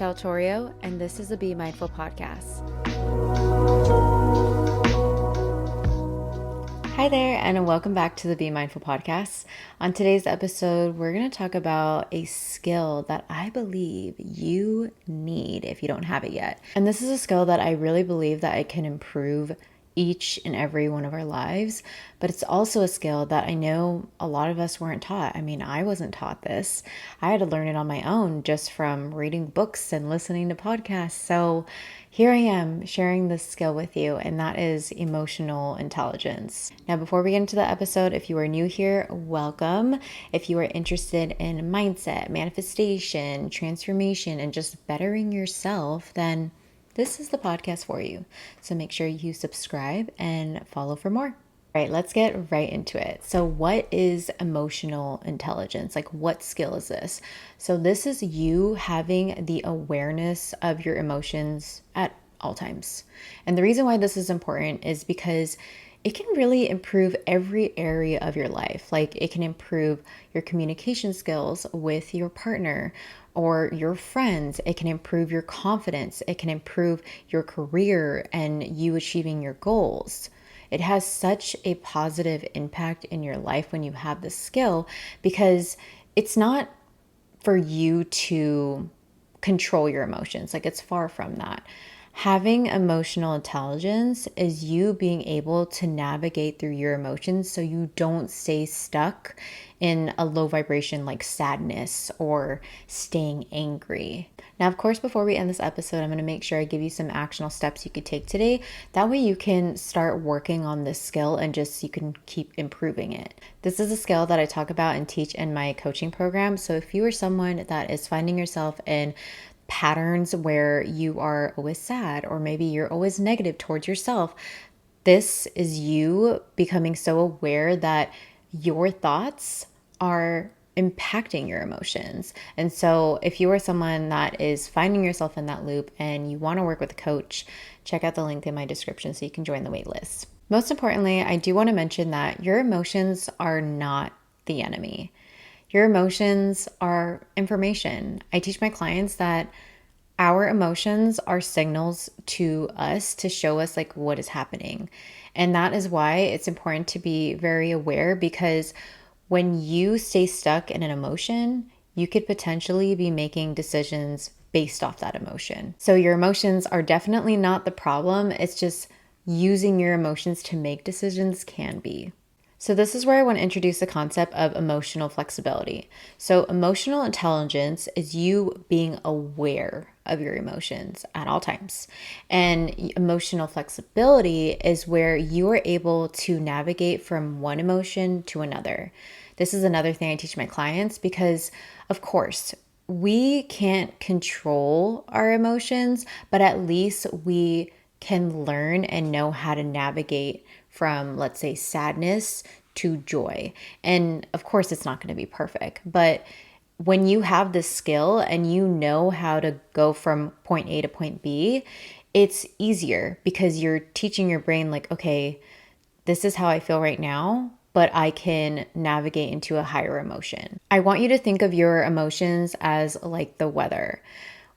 Michelle Torrio, and this is the Be Mindful podcast. Hi there, and welcome back to the Be Mindful podcast. On today's episode, we're going to talk about a skill that I believe you need if you don't have it yet. And this is a skill that I really believe that it can improve each and every one of our lives, but it's also a skill that I know a lot of us weren't taught. I mean, I wasn't taught this. I had to learn it on my own just from reading books and listening to podcasts. So here I am sharing this skill with you, and that is emotional intelligence. Now, before we get into the episode, if you are new here, welcome. If you are interested in mindset, manifestation, transformation, and just bettering yourself, then this is the podcast for you. So make sure you subscribe and follow for more. All right, let's get right into it. So what is emotional intelligence? Like, what skill is this? So this is you having the awareness of your emotions at all times. And the reason why this is important is because it can really improve every area of your life. Like, it can improve your communication skills with your partner or your friends. It can improve your confidence. It can improve your career and you achieving your goals. It has such a positive impact in your life when you have this skill, because it's not for you to control your emotions. Like, it's far from that. Having emotional intelligence is you being able to navigate through your emotions so you don't stay stuck in a low vibration like sadness or staying angry. Now, of course, before we end this episode, I'm going to make sure I give you some actionable steps you could take today. That way you can start working on this skill and just you can keep improving it. This is a skill that I talk about and teach in my coaching program. So if you are someone that is finding yourself in patterns where you are always sad, or maybe you're always negative towards yourself, this is you becoming so aware that your thoughts are impacting your emotions. And so if you are someone that is finding yourself in that loop and you want to work with a coach, check out the link in my description so you can join the wait list. Most importantly, I do want to mention that your emotions are not the enemy. Your emotions are information. I teach my clients that our emotions are signals to us to show us like what is happening. And that is why it's important to be very aware, because when you stay stuck in an emotion, you could potentially be making decisions based off that emotion. So your emotions are definitely not the problem. It's just using your emotions to make decisions can be. So this is where I want to introduce the concept of emotional flexibility. So emotional intelligence is you being aware of your emotions at all times. And emotional flexibility is where you are able to navigate from one emotion to another. This is another thing I teach my clients, because of course, we can't control our emotions, but at least we can learn and know how to navigate from, let's say, sadness to joy. And of course, it's not going to be perfect, but when you have this skill and you know how to go from point A to point B, it's easier because you're teaching your brain like, okay, this is how I feel right now, but I can navigate into a higher emotion. I want you to think of your emotions as like the weather.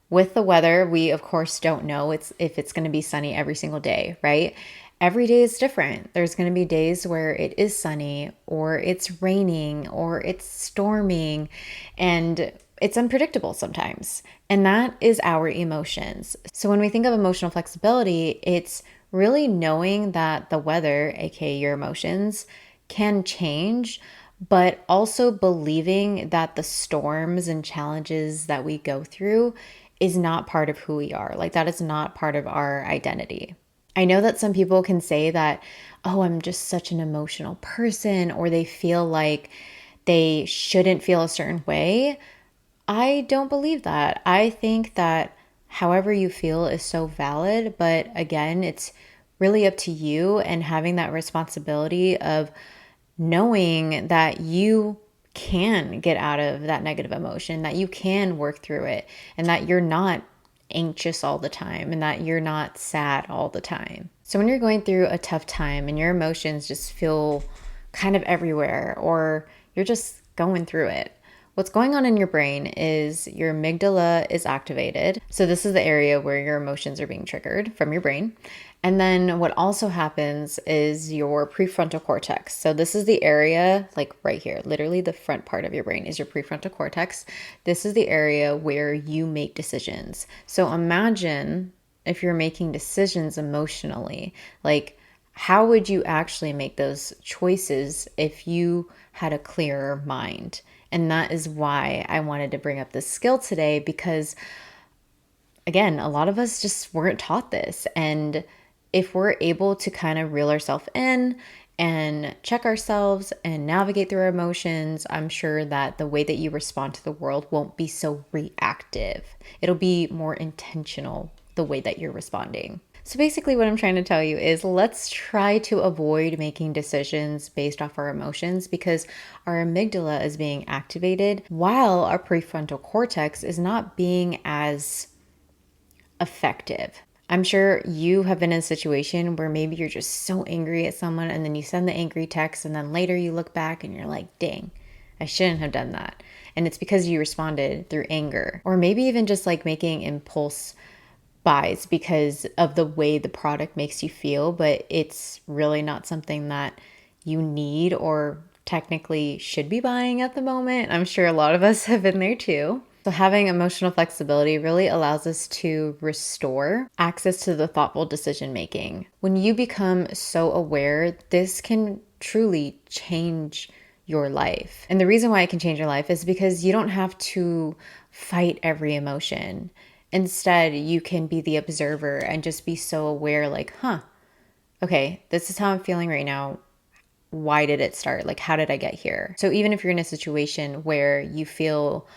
With the weather, we of course don't know if it's going to be sunny every single day, right? Every day is different. There's going to be days where it is sunny, or it's raining, or it's storming, and it's unpredictable sometimes. And that is our emotions. So when we think of emotional flexibility, it's really knowing that the weather, aka your emotions, can change, but also believing that the storms and challenges that we go through is not part of who we are. Like, that is not part of our identity. I know that some people can say that, oh, I'm just such an emotional person, or they feel like they shouldn't feel a certain way. I don't believe that. I think that however you feel is so valid, but again, it's really up to you and having that responsibility of knowing that you can get out of that negative emotion, that you can work through it, and that you're not anxious all the time and that you're not sad all the time. So when you're going through a tough time and your emotions just feel kind of everywhere, or you're just going through it, What's going on in your brain is your amygdala is activated. So this is the area where your emotions are being triggered from your brain. And then what also happens is your prefrontal cortex. So this is the area, like right here, literally the front part of your brain is your prefrontal cortex. This is the area where you make decisions. So imagine if you're making decisions emotionally, like how would you actually make those choices if you had a clearer mind? And that is why I wanted to bring up this skill today, because again, a lot of us just weren't taught this. And if we're able to kind of reel ourselves in and check ourselves and navigate through our emotions, I'm sure that the way that you respond to the world won't be so reactive. It'll be more intentional, the way that you're responding. So basically what I'm trying to tell you is let's try to avoid making decisions based off our emotions, because our amygdala is being activated while our prefrontal cortex is not being as effective. I'm sure you have been in a situation where maybe you're just so angry at someone and then you send the angry text and then later you look back and you're like, dang, I shouldn't have done that. And it's because you responded through anger, or maybe even just like making impulse buys because of the way the product makes you feel, but it's really not something that you need or technically should be buying at the moment. I'm sure a lot of us have been there too. So having emotional flexibility really allows us to restore access to the thoughtful decision making. When you become so aware, this can truly change your life. And the reason why it can change your life is because you don't have to fight every emotion. Instead, you can be the observer and just be so aware, like, okay, this is how I'm feeling right now. Why did it start? Like, how did I get here? So even if you're in a situation where you feel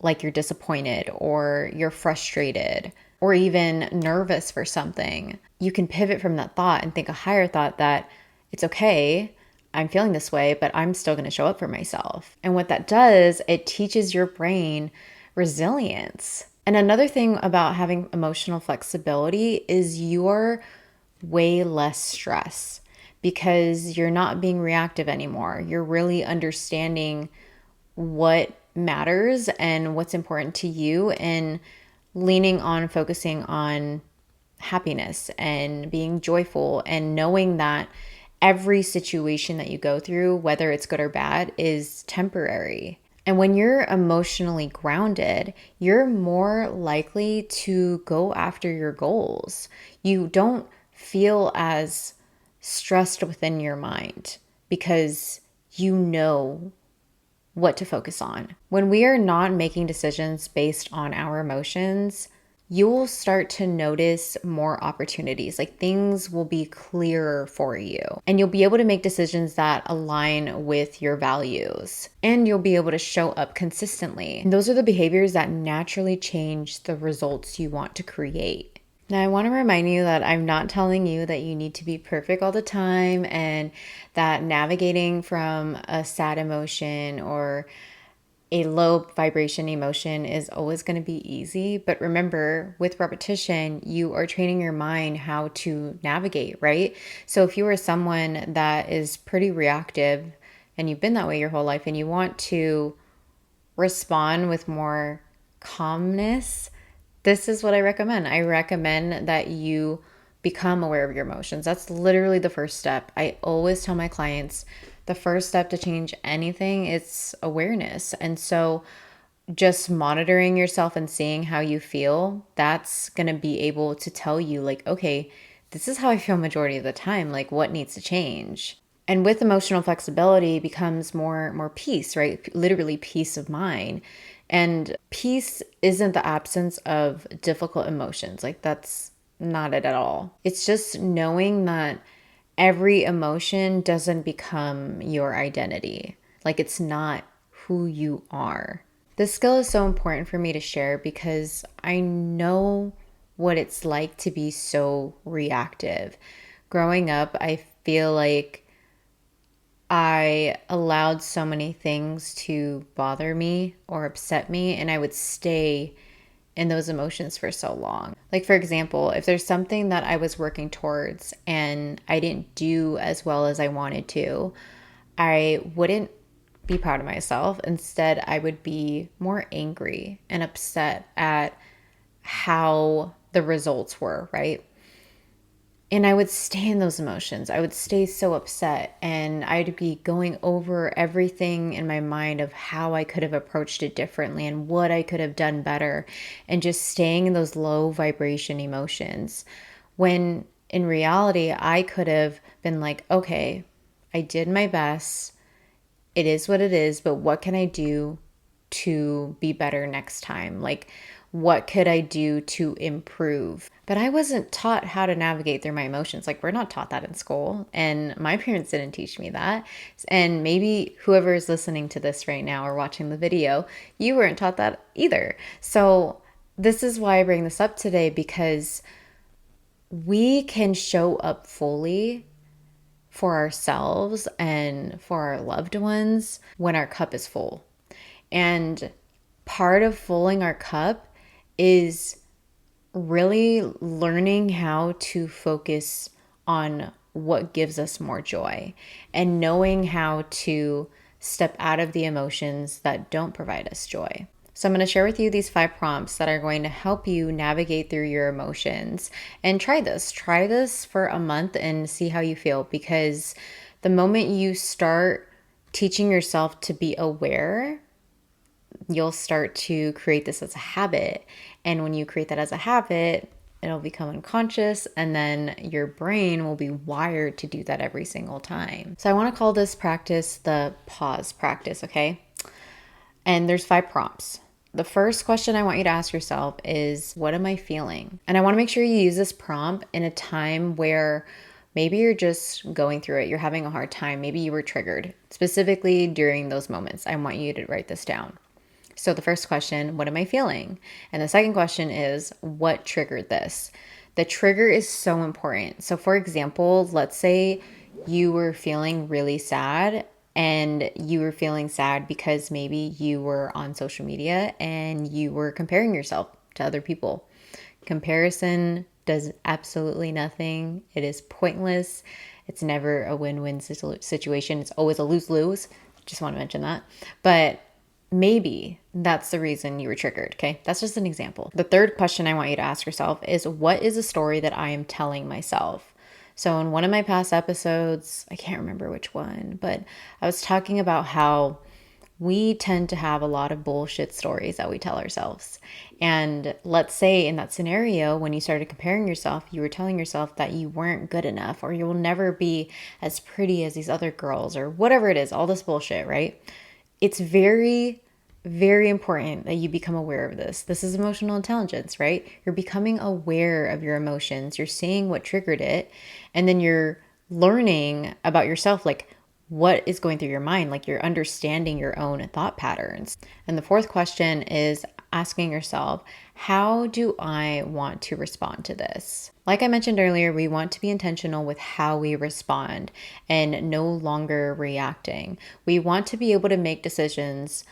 like you're disappointed or you're frustrated or even nervous for something, you can pivot from that thought and think a higher thought that it's okay, I'm feeling this way, but I'm still going to show up for myself. And what that does, it teaches your brain resilience. And another thing about having emotional flexibility is you're way less stress because you're not being reactive anymore. You're really understanding what matters and what's important to you, and leaning on focusing on happiness and being joyful and knowing that every situation that you go through, whether it's good or bad, is temporary. And when you're emotionally grounded, you're more likely to go after your goals. You don't feel as stressed within your mind because you know what to focus on. When we are not making decisions based on our emotions, you will start to notice more opportunities. Like things will be clearer for you, and you'll be able to make decisions that align with your values, and you'll be able to show up consistently. And those are the behaviors that naturally change the results you want to create. Now, I want to remind you that I'm not telling you that you need to be perfect all the time and that navigating from a sad emotion or a low vibration emotion is always going to be easy. But remember, with repetition, you are training your mind how to navigate, right? So if you are someone that is pretty reactive and you've been that way your whole life and you want to respond with more calmness, this is what I recommend. I recommend that you become aware of your emotions. That's literally the first step. I always tell my clients the first step to change anything is awareness. And so just monitoring yourself and seeing how you feel, that's going to be able to tell you like, okay, this is how I feel majority of the time. Like what needs to change? And with emotional flexibility becomes more peace, right? Literally peace of mind. And peace isn't the absence of difficult emotions. Like that's not it at all. It's just knowing that every emotion doesn't become your identity. Like it's not who you are. This skill is so important for me to share because I know what it's like to be so reactive. Growing up, I feel like I allowed so many things to bother me or upset me, and I would stay in those emotions for so long. Like, for example, if there's something that I was working towards and I didn't do as well as I wanted to, I wouldn't be proud of myself. Instead, I would be more angry and upset at how the results were, right? And I would stay in those emotions. I would stay so upset, and I'd be going over everything in my mind of how I could have approached it differently and what I could have done better, and just staying in those low vibration emotions. When in reality, I could have been like, okay, I did my best. It is what it is, but what can I do to be better next time? Like, what could I do to improve? But I wasn't taught how to navigate through my emotions. Like, we're not taught that in school, and my parents didn't teach me that. And maybe whoever is listening to this right now or watching the video, you weren't taught that either. So, this is why I bring this up today, because we can show up fully for ourselves and for our loved ones when our cup is full. And part of filling our cup is really learning how to focus on what gives us more joy and knowing how to step out of the emotions that don't provide us joy. So I'm going to share with you these 5 prompts that are going to help you navigate through your emotions. And try this. Try this for a month and see how you feel, because the moment you start teaching yourself to be aware, you'll start to create this as a habit. And when you create that as a habit, it'll become unconscious, and then your brain will be wired to do that every single time. So I want to call this practice the pause practice, okay? And there's 5 prompts. The first question I want you to ask yourself is, what am I feeling? And I want to make sure you use this prompt in a time where maybe you're just going through it, you're having a hard time, maybe you were triggered. Specifically during those moments, I want you to write this down. So the first question, what am I feeling? And the second question is, what triggered this? The trigger is so important. So for example, let's say you were feeling really sad, and you were feeling sad because maybe you were on social media and you were comparing yourself to other people. Comparison does absolutely nothing. It is pointless. It's never a win-win situation. It's always a lose-lose. Just want to mention that. But maybe that's the reason you were triggered, okay? That's just an example. The third question I want you to ask yourself is, what is a story that I am telling myself? So in one of my past episodes, I can't remember which one, but I was talking about how we tend to have a lot of bullshit stories that we tell ourselves. And let's say in that scenario, when you started comparing yourself, you were telling yourself that you weren't good enough, or you will never be as pretty as these other girls, or whatever it is, all this bullshit, right? It's very important that you become aware of this. This is emotional intelligence, right? You're becoming aware of your emotions. You're seeing what triggered it. And then you're learning about yourself, like what is going through your mind, like you're understanding your own thought patterns. And the fourth question is asking yourself, how do I want to respond to this? Like I mentioned earlier, we want to be intentional with how we respond and no longer reacting. We want to be able to make decisions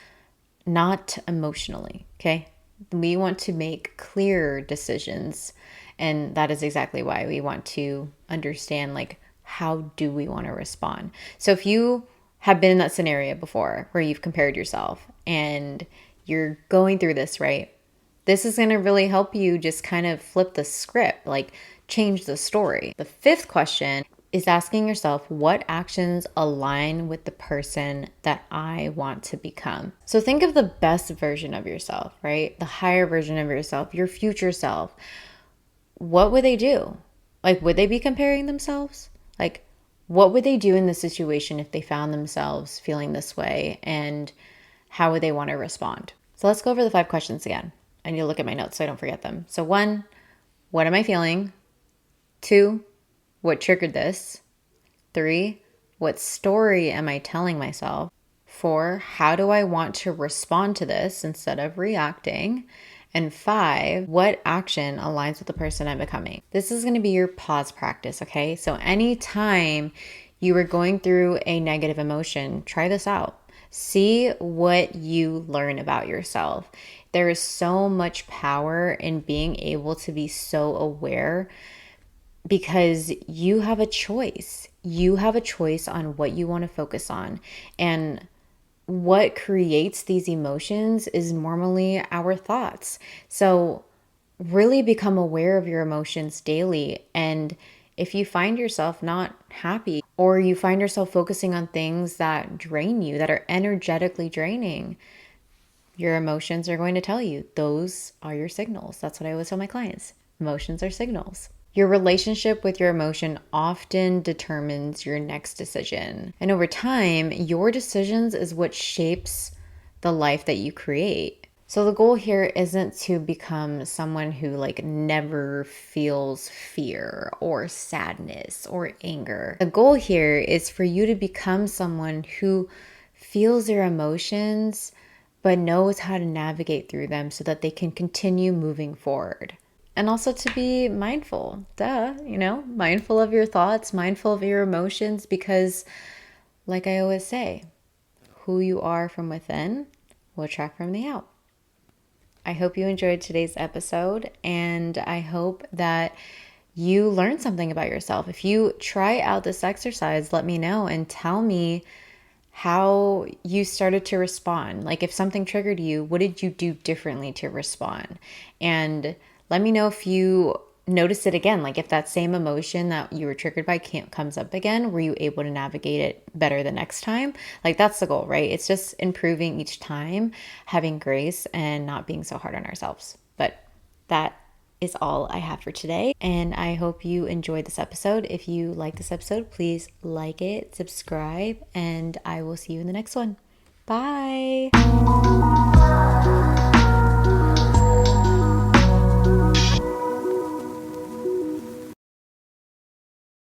not emotionally, okay? We want to make clear decisions, and that is exactly why we want to understand, like, how do we want to respond? So if you have been in that scenario before where you've compared yourself and you're going through this, right? This is going to really help you just kind of flip the script, like change the story. The fifth question is asking yourself, what actions align with the person that I want to become? So think of the best version of yourself, right? The higher version of yourself, your future self. What would they do? Like, would they be comparing themselves? Like, what would they do in this situation if they found themselves feeling this way? And how would they want to respond? So let's go over the 5 questions again. I need to look at my notes so I don't forget them. So 1, what am I feeling? 2, what triggered this? 3, what story am I telling myself? 4, how do I want to respond to this instead of reacting? And 5, what action aligns with the person I'm becoming? This is going to be your pause practice, okay? So anytime you are going through a negative emotion, try this out. See what you learn about yourself. There is so much power in being able to be so aware, because you have a choice. You have a choice on what you want to focus on. And what creates these emotions is normally our thoughts. So really become aware of your emotions daily. And if you find yourself not happy or you find yourself focusing on things that drain you, that are energetically draining, your emotions are going to tell you those are your signals. That's what I always tell my clients. Emotions are signals. Your relationship with your emotion often determines your next decision. And over time, your decisions is what shapes the life that you create. So the goal here isn't to become someone who like never feels fear or sadness or anger. The goal here is for you to become someone who feels their emotions but knows how to navigate through them so that they can continue moving forward. And also to be mindful, mindful of your thoughts, mindful of your emotions, because like I always say, who you are from within will attract from the out. I hope you enjoyed today's episode, and I hope that you learned something about yourself. If you try out this exercise, let me know and tell me how you started to respond. Like if something triggered you, what did you do differently to respond? And let me know if you notice it again. Like if that same emotion that you were triggered by comes up again, were you able to navigate it better the next time? Like that's the goal, right? It's just improving each time, having grace and not being so hard on ourselves. But that is all I have for today. And I hope you enjoyed this episode. If you like this episode, please like it, subscribe, and I will see you in the next one. Bye.